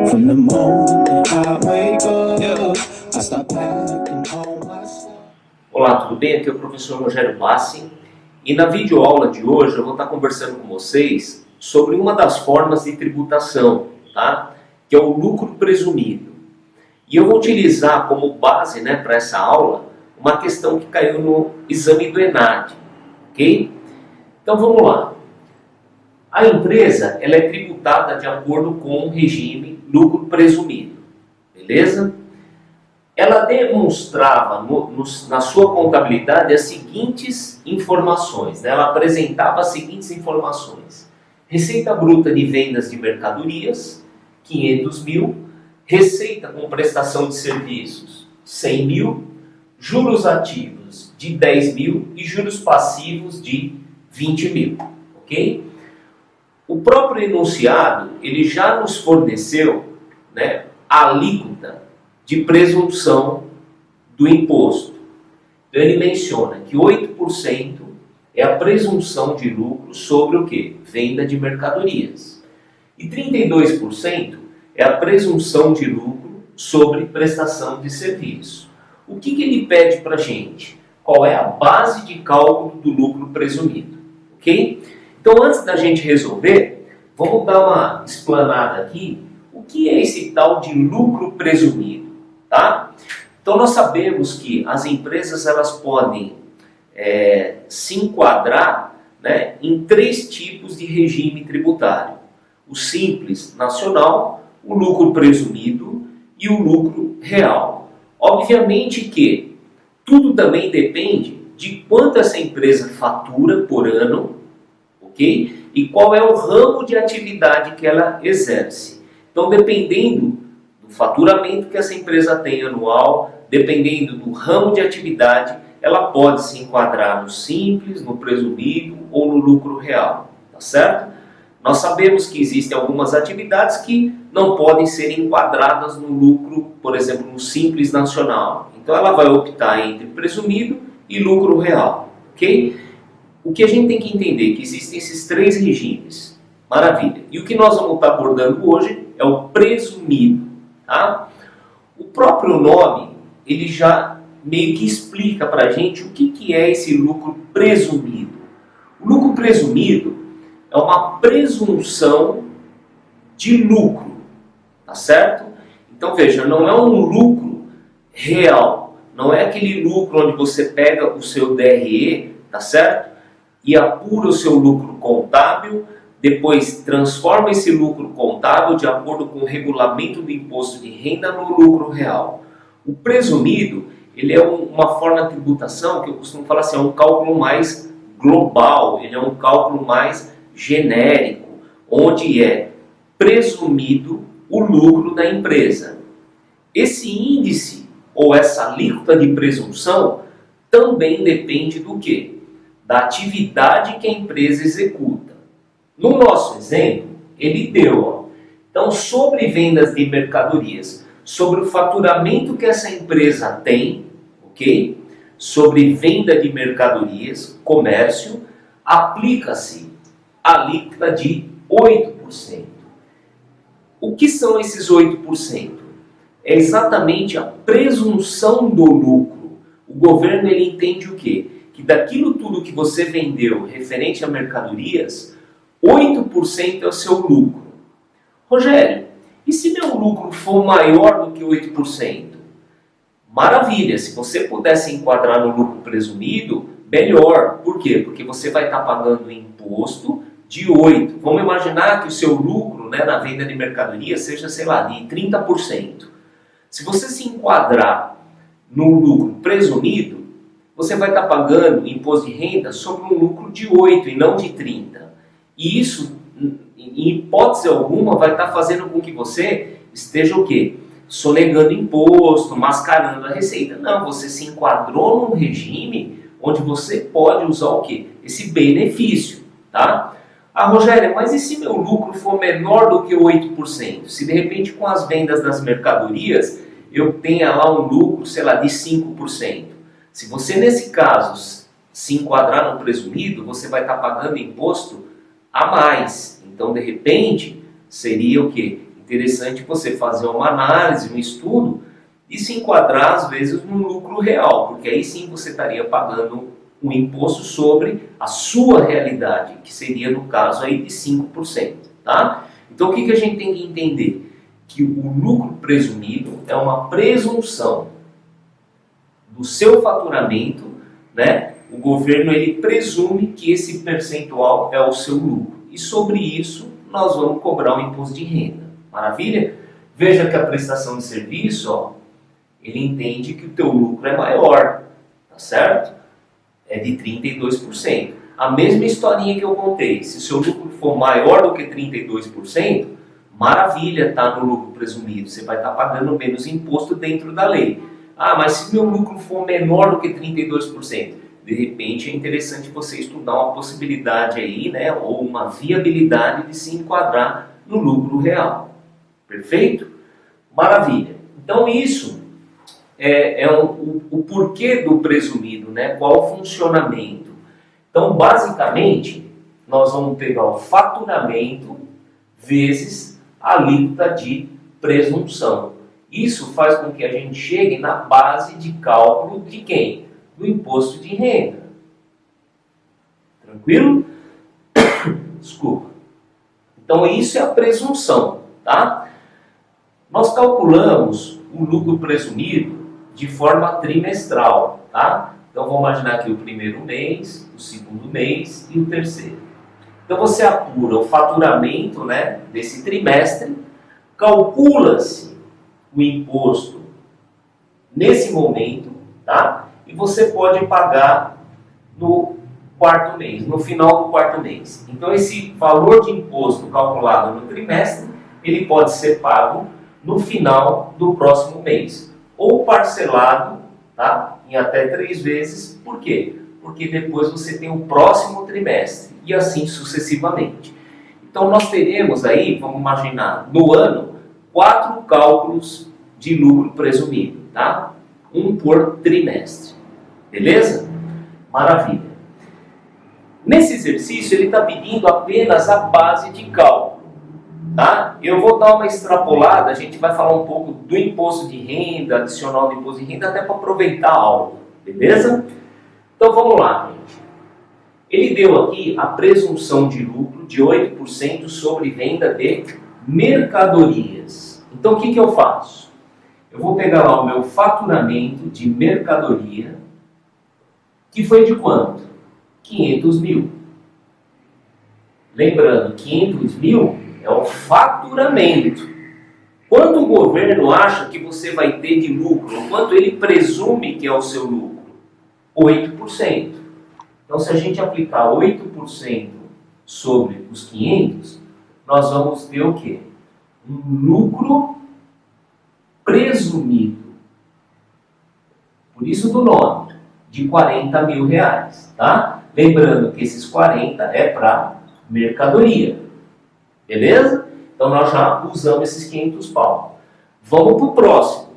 From the moment that I wake up, I start packing all my stuff. Olá, tudo bem? Aqui é o professor Rogério Bassi e na videoaula de hoje eu vou estar conversando com vocês sobre uma das formas de tributação, tá? Que é o lucro presumido. E eu vou utilizar como base, para essa aula uma questão que caiu no exame do ENAD, ok? Então vamos lá. A empresa ela é tributada de acordo com o regime lucro presumido, beleza? Ela demonstrava na sua contabilidade as seguintes informações, né? Ela apresentava as seguintes informações: receita bruta de vendas de mercadorias, 500 mil, receita com prestação de serviços, 100 mil, juros ativos de 10 mil e juros passivos de 20 mil, ok? O próprio enunciado, ele já nos forneceu, a alíquota de presunção do imposto. Então ele menciona que 8% é a presunção de lucro sobre o quê? Venda de mercadorias. E 32% é a presunção de lucro sobre prestação de serviço. O que ele pede para a gente? Qual é a base de cálculo do lucro presumido? Ok? Então, antes da gente resolver, vamos dar uma explanada aqui. O que é esse tal de lucro presumido? Tá? Então, nós sabemos que as empresas elas podem se enquadrar, em três tipos de regime tributário: o simples nacional, o lucro presumido e o lucro real. Obviamente que tudo também depende de quanto essa empresa fatura por ano, ok? E qual é o ramo de atividade que ela exerce. Então, dependendo do faturamento que essa empresa tem anual, dependendo do ramo de atividade, ela pode se enquadrar no simples, no presumido ou no lucro real, tá certo? Nós sabemos que existem algumas atividades que não podem ser enquadradas no lucro, por exemplo, no simples nacional. Então ela vai optar entre presumido e lucro real, ok? O que a gente tem que entender é que existem esses três regimes. Maravilha. E o que nós vamos estar abordando hoje é o presumido, tá? O próprio nome, ele já meio que explica para a gente o que é esse lucro presumido. O lucro presumido é uma presunção de lucro, tá certo? Então veja, não é um lucro real, não é aquele lucro onde você pega o seu DRE, tá certo? E apura o seu lucro contábil, depois transforma esse lucro contábil de acordo com o regulamento do imposto de renda no lucro real. O presumido, ele é uma forma de tributação que eu costumo falar assim, é um cálculo mais global, ele é um cálculo mais genérico, onde é presumido o lucro da empresa. Esse índice ou essa alíquota de presunção também depende do quê? Da atividade que a empresa executa. No nosso exemplo, ele deu, então, sobre vendas de mercadorias, sobre o faturamento que essa empresa tem, ok? Sobre venda de mercadorias, comércio, aplica-se a alíquota de 8%. O que são esses 8%? É exatamente a presunção do lucro. O governo ele entende o quê? Que daquilo tudo que você vendeu referente a mercadorias, 8% é o seu lucro. Rogério, e se meu lucro for maior do que 8%? Maravilha, se você pudesse enquadrar no lucro presumido, melhor. Por quê? Porque você vai estar pagando imposto de 8%. Vamos imaginar que o seu lucro na venda de mercadoria seja, sei lá, de 30%. Se você se enquadrar no lucro presumido, você vai estar pagando imposto de renda sobre um lucro de 8% e não de 30%. E isso, em hipótese alguma, vai estar fazendo com que você esteja o quê? Sonegando imposto, mascarando a receita. Não, você se enquadrou num regime onde você pode usar o quê? Esse benefício, tá? Ah, Rogério, mas e se meu lucro for menor do que 8%? Se de repente com as vendas das mercadorias eu tenha lá um lucro, sei lá, de 5%. Se você nesse caso se enquadrar no presumido, você vai estar pagando imposto a mais. Então, de repente, seria o quê? Interessante você fazer uma análise, um estudo e se enquadrar às vezes no lucro real, porque aí sim você estaria pagando um imposto sobre a sua realidade, que seria no caso aí de 5%, tá? Então o que a gente tem que entender? Que o lucro presumido é uma presunção do seu faturamento, né? O governo ele presume que esse percentual é o seu lucro e sobre isso nós vamos cobrar o imposto de renda. Maravilha? Veja que a prestação de serviço, ó, ele entende que o teu lucro é maior, tá certo? É de 32%. A mesma historinha que eu contei, se o seu lucro for maior do que 32%, maravilha, tá no lucro presumido, você vai estar pagando menos imposto dentro da lei. Ah, mas se meu lucro for menor do que 32%, de repente é interessante você estudar uma possibilidade aí, né, ou uma viabilidade de se enquadrar no lucro real. Perfeito? Maravilha. Então isso é o porquê do presumido, né? Qual o funcionamento. Então basicamente nós vamos pegar o faturamento vezes a alíquota de presunção. Isso faz com que a gente chegue na base de cálculo de quem? Do imposto de renda. Tranquilo? Desculpa. Então isso é a presunção, tá? Nós calculamos o lucro presumido de forma trimestral, tá? Então vamos imaginar aqui o primeiro mês, o segundo mês e o terceiro. Então você apura o faturamento, né, desse trimestre, calcula-se o imposto nesse momento, tá? E você pode pagar no quarto mês, no final do quarto mês. Então esse valor de imposto calculado no trimestre, ele pode ser pago no final do próximo mês, ou parcelado, tá, em até 3 vezes. Por quê? Porque depois você tem o próximo trimestre, e assim sucessivamente. Então nós teremos aí, vamos imaginar, no ano, 4 cálculos de lucro presumido, tá? Um por trimestre. Beleza? Maravilha. Nesse exercício ele está pedindo apenas a base de cálculo. Tá? Eu vou dar uma extrapolada, a gente vai falar um pouco do imposto de renda, adicional do imposto de renda, até para aproveitar a aula, beleza? Então vamos lá, gente. Ele deu aqui a presunção de lucro de 8% sobre venda de mercadorias. Então o que eu faço? Eu vou pegar lá o meu faturamento de mercadoria, que foi de quanto? 500 mil. Lembrando, 500 mil é o faturamento. Quanto o governo acha que você vai ter de lucro? Quanto ele presume que é o seu lucro? 8%. Então, se a gente aplicar 8% sobre os 500, nós vamos ter o quê? Um lucro presumido. Por isso do nome, de 40 mil reais. Tá? Lembrando que esses 40 é para mercadoria. Beleza? Então nós já usamos esses 500 pau. Vamos para o próximo.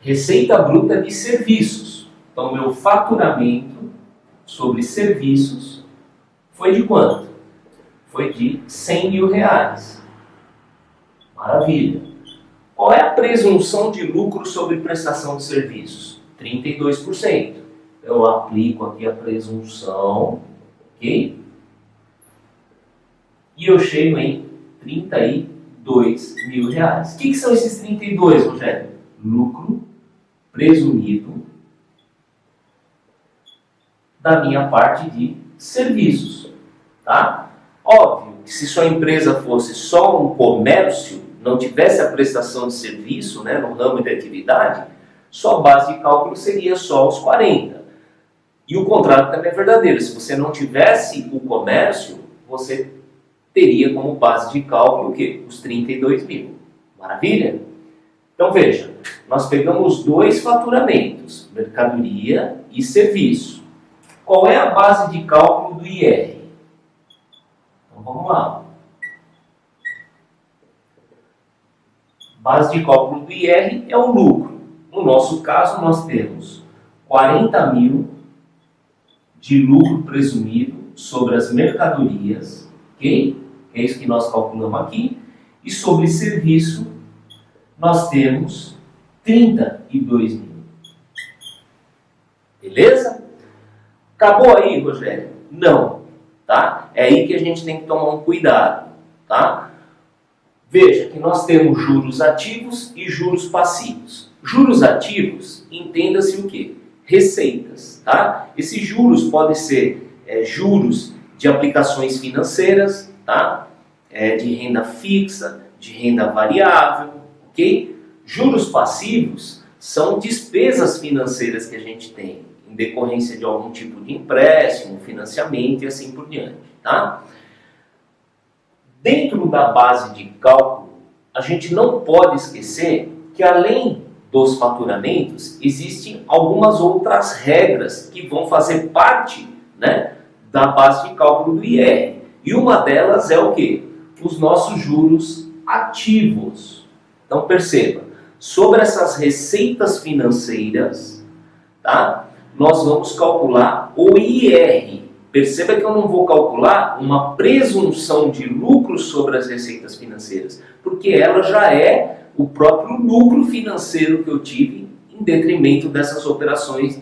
Receita bruta de serviços. Então meu faturamento sobre serviços foi de quanto? Foi de 100 mil reais. Maravilha. Qual é a presunção de lucro sobre prestação de serviços? 32%. Eu aplico aqui a presunção, ok? E eu chego em 32 mil reais. O que são esses 32, Rogério? Lucro presumido da minha parte de serviços. Tá? Óbvio que se sua empresa fosse só um comércio, não tivesse a prestação de serviço, né, no ramo de atividade, sua base de cálculo seria só os 40. E o contrário também é verdadeiro. Se você não tivesse o comércio, você teria como base de cálculo o quê? Os 32 mil. Maravilha? Então veja, nós pegamos 2 faturamentos, mercadoria e serviço. Qual é a base de cálculo do IR? Então vamos lá. Base de cálculo do IR é o lucro. No nosso caso, nós temos 40 mil de lucro presumido sobre as mercadorias, ok? É isso que nós calculamos aqui. E sobre serviço, nós temos 32 mil. Beleza? Acabou aí, Rogério? Não. Tá? É aí que a gente tem que tomar um cuidado. Tá? Veja que nós temos juros ativos e juros passivos. Juros ativos, entenda-se o quê? Receitas. Tá? Esses juros podem ser juros de aplicações financeiras, tá? De renda fixa, de renda variável, ok? Juros passivos são despesas financeiras que a gente tem em decorrência de algum tipo de empréstimo, financiamento e assim por diante, tá? Dentro da base de cálculo, a gente não pode esquecer que além dos faturamentos, existem algumas outras regras que vão fazer parte, né, da base de cálculo do IR. E uma delas é o quê? Os nossos juros ativos. Então perceba, sobre essas receitas financeiras, tá? Nós vamos calcular o IR. Perceba que eu não vou calcular uma presunção de lucro sobre as receitas financeiras, porque ela já é o próprio lucro financeiro que eu tive em detrimento dessas operações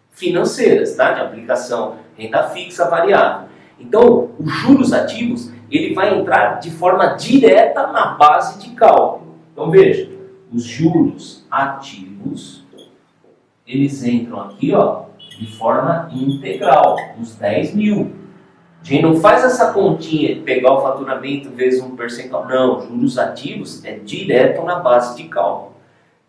financeiras, tá? De aplicação, renda fixa, variável. Então, os juros ativos, ele vai entrar de forma direta na base de cálculo. Então, veja, os juros ativos, eles entram aqui, ó, de forma integral, os 10 mil. A gente não faz essa continha de pegar o faturamento vezes um percentual. Não, juros ativos é direto na base de cálculo.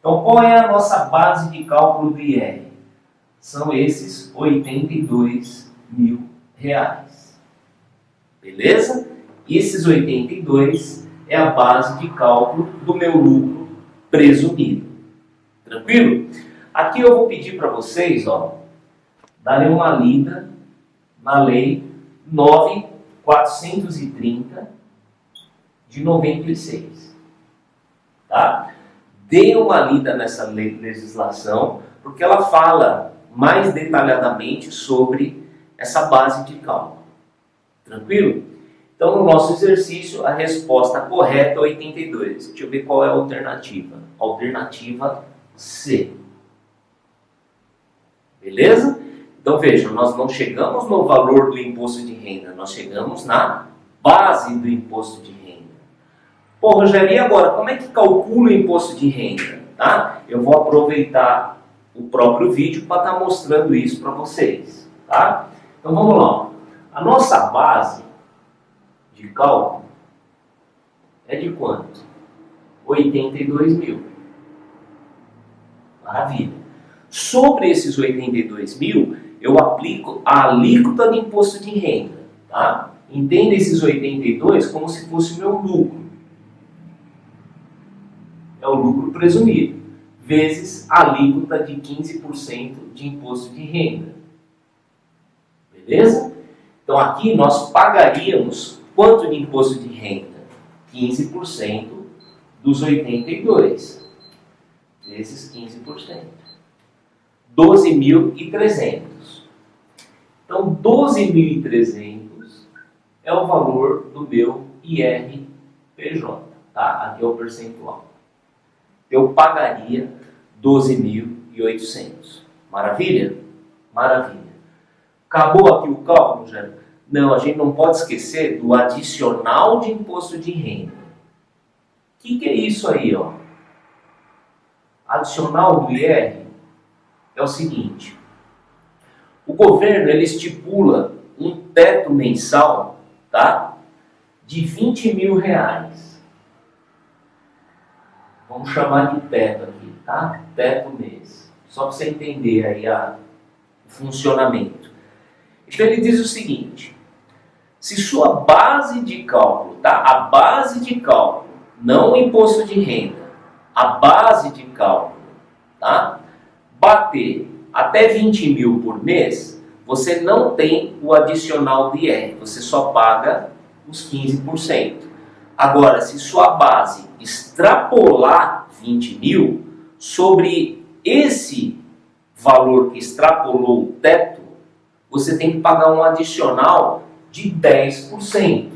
Então, qual é a nossa base de cálculo do IR? São esses 82 mil reais. Beleza? E esses 82 é a base de cálculo do meu lucro presumido. Tranquilo? Aqui eu vou pedir para vocês, ó, darem uma lida na lei 9.430 de 96. Tá? Dê uma lida nessa legislação, porque ela fala mais detalhadamente sobre essa base de cálculo. Tranquilo? Então, no nosso exercício, a resposta correta é 82. Deixa eu ver qual é a alternativa. Alternativa C. Beleza? Então, vejam, nós não chegamos no valor do imposto de renda, nós chegamos na base do imposto de renda. Pô, Rogério, e agora, como é que calcula o imposto de renda? Tá? Eu vou aproveitar o próprio vídeo para estar mostrando isso para vocês. Tá? Então, vamos lá. A nossa base de cálculo é de quanto? 82 mil. Maravilha. Sobre esses 82 mil, eu aplico a alíquota de imposto de renda. Tá? Entenda esses 82 como se fosse o meu lucro. É o lucro presumido, vezes a alíquota de 15% de imposto de renda. Beleza? Então aqui nós pagaríamos quanto de imposto de renda? 15% dos 82, vezes 15%. 12.300. Então 12.300 é o valor do meu IRPJ. Tá? Aqui é o percentual. Eu pagaria 12.800. Maravilha? Maravilha. Acabou aqui o cálculo, já? Não, a gente não pode esquecer do adicional de imposto de renda. O que é isso aí, ó? Adicional do IR é o seguinte. O governo, ele estipula um teto mensal, tá? De 20 mil reais. Vamos chamar de teto aqui, tá? Teto mês. Só para você entender aí o funcionamento. Então ele diz o seguinte: se sua base de cálculo, tá? A base de cálculo, não o imposto de renda, a base de cálculo, tá? Bater até 20 mil por mês, você não tem o adicional do IR, você só paga os 15%. Agora, se sua base extrapolar 20 mil, sobre esse valor que extrapolou o teto, você tem que pagar um adicional de 10%.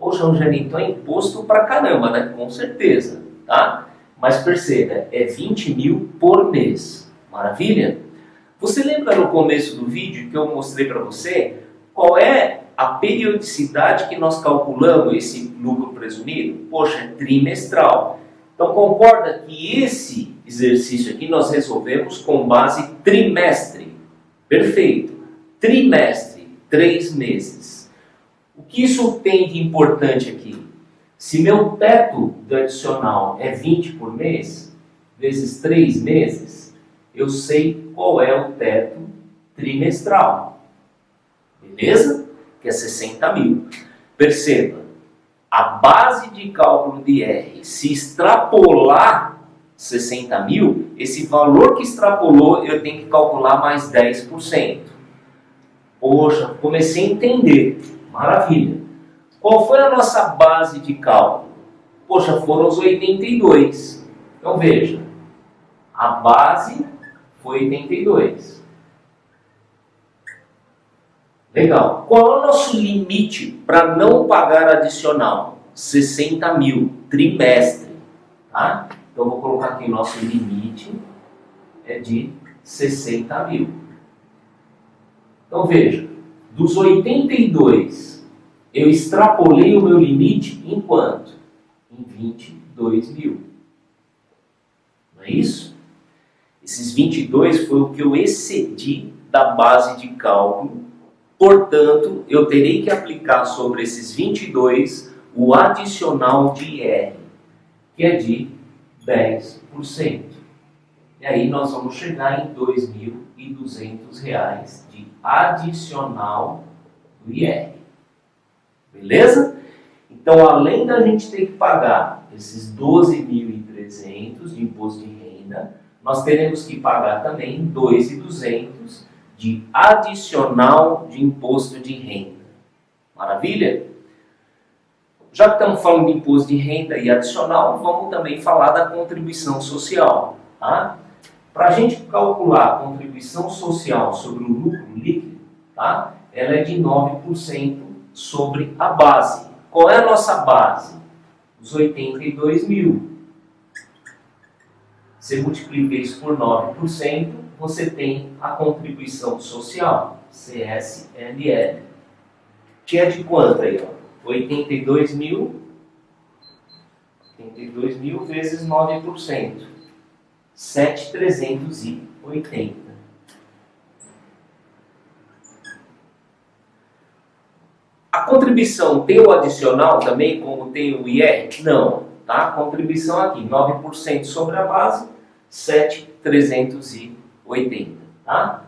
Poxa, Rogério, então é imposto pra caramba, né? Com certeza, tá? Mas perceba, é 20 mil por mês. Maravilha? Você lembra no começo do vídeo que eu mostrei para você qual é a periodicidade que nós calculamos esse lucro presumido? Poxa, é trimestral. Então concorda que esse exercício aqui nós resolvemos com base trimestre. Perfeito. Trimestre, 3 meses. O que isso tem de importante aqui? Se meu teto do adicional é 20 por mês, vezes 3 meses, eu sei qual é o teto trimestral. Beleza? Que é 60 mil. Perceba, a base de cálculo de IR, se extrapolar 60 mil, esse valor que extrapolou eu tenho que calcular mais 10%. Poxa, comecei a entender. Maravilha. Qual foi a nossa base de cálculo? Poxa, foram os 82. Então veja, a base foi 82. Legal. Qual é o nosso limite para não pagar adicional? 60 mil, trimestre. Tá? Então vou colocar aqui, nosso limite é de 60 mil. Então veja, dos 82, eu extrapolei o meu limite em quanto? Em 22 mil. Não é isso? Esses 22 foi o que eu excedi da base de cálculo. Portanto, eu terei que aplicar sobre esses 22 o adicional de IR, que é de 10%. E aí nós vamos chegar em R$ 2.200 de adicional do IR. Beleza? Então, além da gente ter que pagar esses 12.300 de imposto de renda, nós teremos que pagar também 2.200 de adicional de imposto de renda. Maravilha? Já que estamos falando de imposto de renda e adicional, vamos também falar da contribuição social. Tá? Para a gente calcular a contribuição social sobre o lucro líquido, tá? Ela é de 9% sobre a base. Qual é a nossa base? Os 82 mil. Você multiplica isso por 9%, você tem a contribuição social, CSLL. Que é de quanto aí? Ó? 82 mil vezes 9%. 7.380. A contribuição tem o adicional também, como tem o IR? Não. Tá? A contribuição aqui, 9% sobre a base, 7.380. Tá?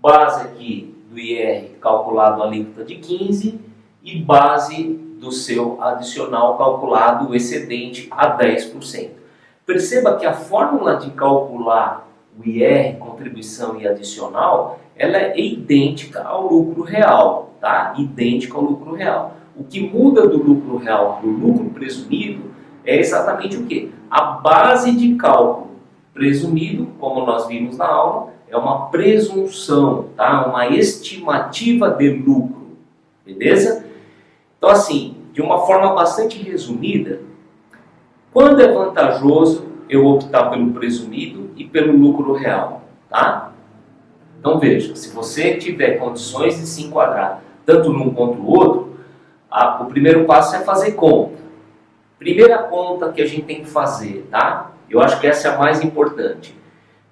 Base aqui do IR calculado a alíquota de 15% e base do seu adicional calculado o excedente a 10%. Perceba que a fórmula de calcular o IR, contribuição e adicional, ela é idêntica ao lucro real, tá? Idêntica ao lucro real. O que muda do lucro real para o lucro presumido é exatamente o quê? A base de cálculo presumido, como nós vimos na aula, é uma presunção, tá? Uma estimativa de lucro, beleza? Então assim, de uma forma bastante resumida, quando é vantajoso eu optar pelo presumido e pelo lucro real, tá? Então veja, se você tiver condições de se enquadrar tanto num quanto no outro, o primeiro passo é fazer conta. Primeira conta que a gente tem que fazer, tá? Eu acho que essa é a mais importante.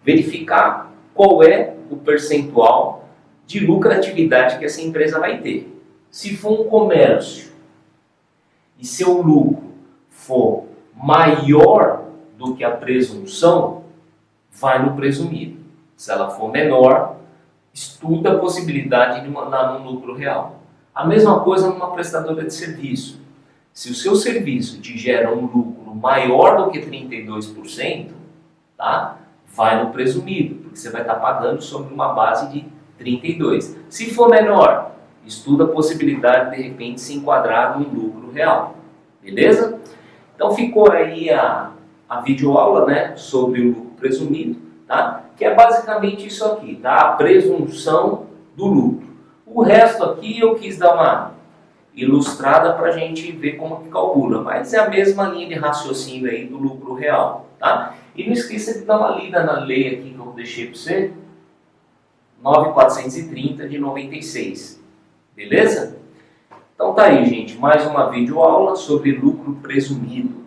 Verificar qual é o percentual de lucratividade que essa empresa vai ter. Se for um comércio e seu lucro for maior do que a presunção, vai no presumido. Se ela for menor, estuda a possibilidade de mandar num lucro real. A mesma coisa numa prestadora de serviço. Se o seu serviço te gera um lucro maior do que 32%, tá? Vai no presumido, porque você vai estar pagando sobre uma base de 32%. Se for menor, estuda a possibilidade de repente se enquadrar num lucro real. Beleza? Então ficou aí a videoaula, né, sobre o lucro presumido, tá? Que é basicamente isso aqui, tá? A presunção do lucro. O resto aqui eu quis dar uma ilustrada para a gente ver como que calcula, mas é a mesma linha de raciocínio aí do lucro real, tá? E não esqueça de dar uma lida na lei aqui que eu deixei para você, 9.430 de 96, beleza? Então tá aí, gente, mais uma videoaula sobre lucro presumido.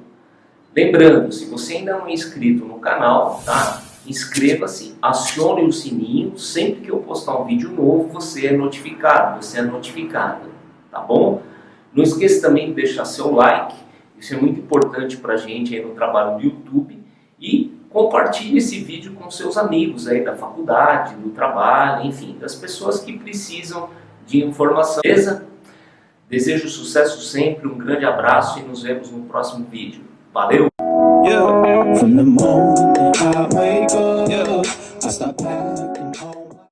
Lembrando, se você ainda não é inscrito no canal, tá? Inscreva-se, acione o sininho, sempre que eu postar um vídeo novo, você é notificada, tá bom? Não esqueça também de deixar seu like, isso é muito importante pra gente aí no trabalho do YouTube, e compartilhe esse vídeo com seus amigos aí da faculdade, do trabalho, enfim, das pessoas que precisam de informação, beleza? Desejo sucesso sempre, um grande abraço e nos vemos no próximo vídeo. Valeu! From the moment that I wake up, I start